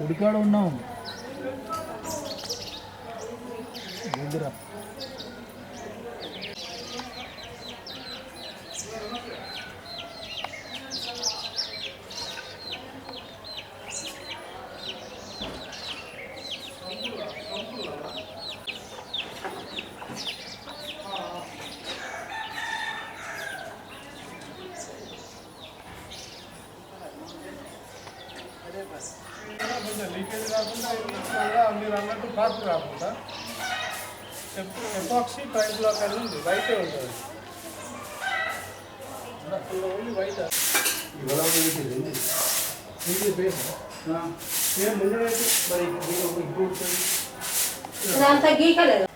ఉడికాడ ఉన్నాం దగ్గర లీకేజ్ కాకుండా మీరు అన్నట్టు పార్క్ రాకుండా ఎపాక్సీ పైప్ బ్లాక్ అని ఉంది, వైటే ఉంటుంది. ఓన్లీ వైట్ ముందు మరి ఇప్పుడు గీకలేదు.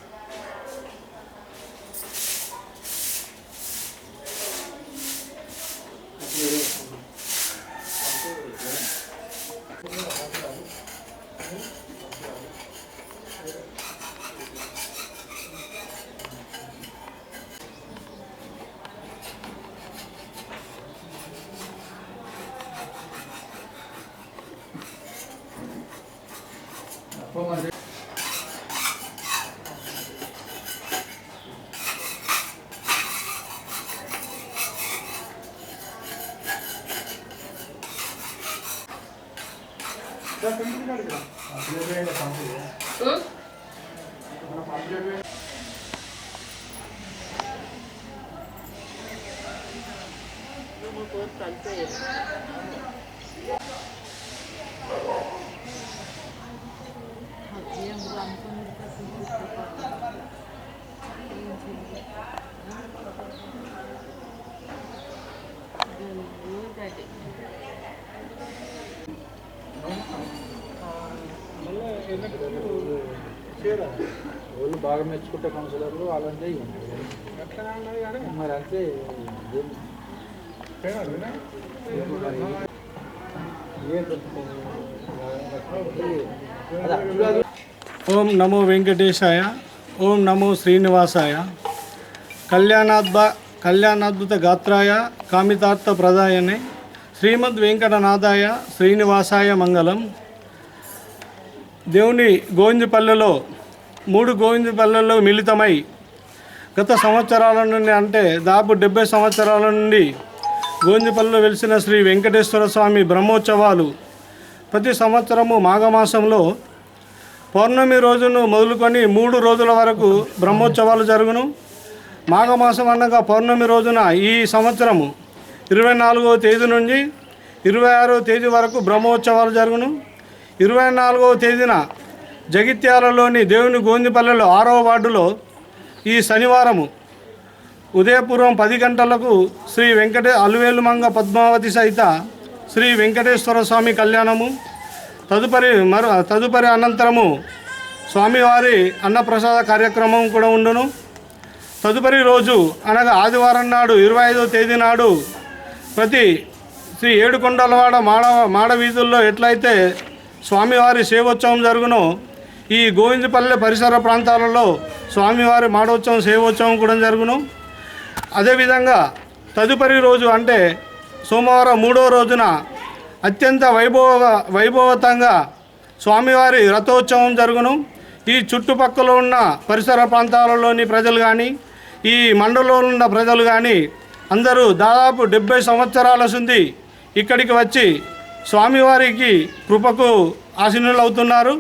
వాళ్ళు బాగా మెచ్చుకుంటే కౌన్సిలర్లు అలాంటి మరి అంతే. ఓం నమో వెంకటేశాయ, ఓం నమో శ్రీనివాసాయ, కళ్యాణాద్భుత గాత్రాయ కామితార్థ ప్రదాయనే శ్రీమద్ వెంకటనాథాయ శ్రీనివాసాయ మంగళం. దేవుని గోవిందపల్లెలో 3 గోవిందపల్లెల్లో మిళితమై గత సంవత్సరాల నుండి అంటే దాదాపు 70 సంవత్సరాల నుండి గోవిందపల్లెలో వెలిసిన శ్రీ వెంకటేశ్వర స్వామి బ్రహ్మోత్సవాలు ప్రతి సంవత్సరము మాఘమాసంలో పౌర్ణమి రోజును మొదలుకొని 3 రోజుల వరకు బ్రహ్మోత్సవాలు జరుగును. మాఘమాసం అనగా పౌర్ణమి రోజున ఈ సంవత్సరము 24వ తేదీ నుండి 26వ తేదీ వరకు బ్రహ్మోత్సవాలు జరుగును. 24వ తేదీన జగిత్యాలలోని దేవుని గోవిందపల్లెలో 6వ వార్డులో ఈ శనివారము ఉదయపూర్వం 10 గంటలకు శ్రీ అలువేలుమంగ పద్మావతి సహిత శ్రీ వెంకటేశ్వర స్వామి కళ్యాణము, తదుపరి అనంతరము స్వామివారి అన్నప్రసాద కార్యక్రమం కూడా ఉండును. తదుపరి రోజు అనగా ఆదివారం నాడు 25వ తేదీ నాడు ప్రతి శ్రీ ఏడుకొండలవాడ మాడ వీధుల్లో ఎట్లయితే స్వామివారి సేవోత్సవం జరుగునో ఈ గోవిందపల్లె పరిసర ప్రాంతాలలో స్వామివారి మాడోత్సవం సేవోత్సవం కూడా జరుగును. అదేవిధంగా తదుపరి రోజు అంటే సోమవారం 3వ రోజున అత్యంత వైభవతంగా స్వామివారి రథోత్సవం జరుగును. ఈ చుట్టుపక్కల ఉన్న పరిసర ప్రాంతాలలోని ప్రజలు కానీ ఈ మండలంలో ఉన్న ప్రజలు కానీ అందరూ దాదాపు 70 సంవత్సరాల నుండి ఇక్కడికి వచ్చి స్వామివారికి కృపకు ఆశీనులు అవుతున్నారు.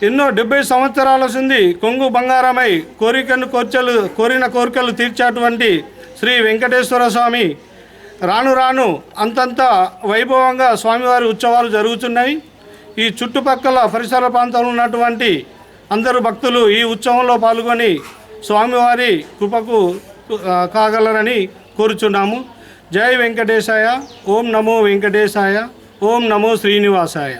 ఎన్నో 70 సంవత్సరాల నుండి కొంగు బంగారమై కోరిన కోరికలు తీర్చేటువంటి శ్రీ వెంకటేశ్వర స్వామి రాను రాను అంతంత వైభవంగా స్వామివారి ఉత్సవాలు జరుగుతున్నాయి. ఈ చుట్టుపక్కల పరిసర ప్రాంతాల్లో ఉన్నటువంటి అందరూ భక్తులు ఈ ఉత్సవంలో పాల్గొని స్వామివారి కృపకు కాగలరని కోరుచున్నాము. జై వెంకటేశాయ, ఓం నమో వెంకటేశాయ, ఓం నమో శ్రీనివాసాయ.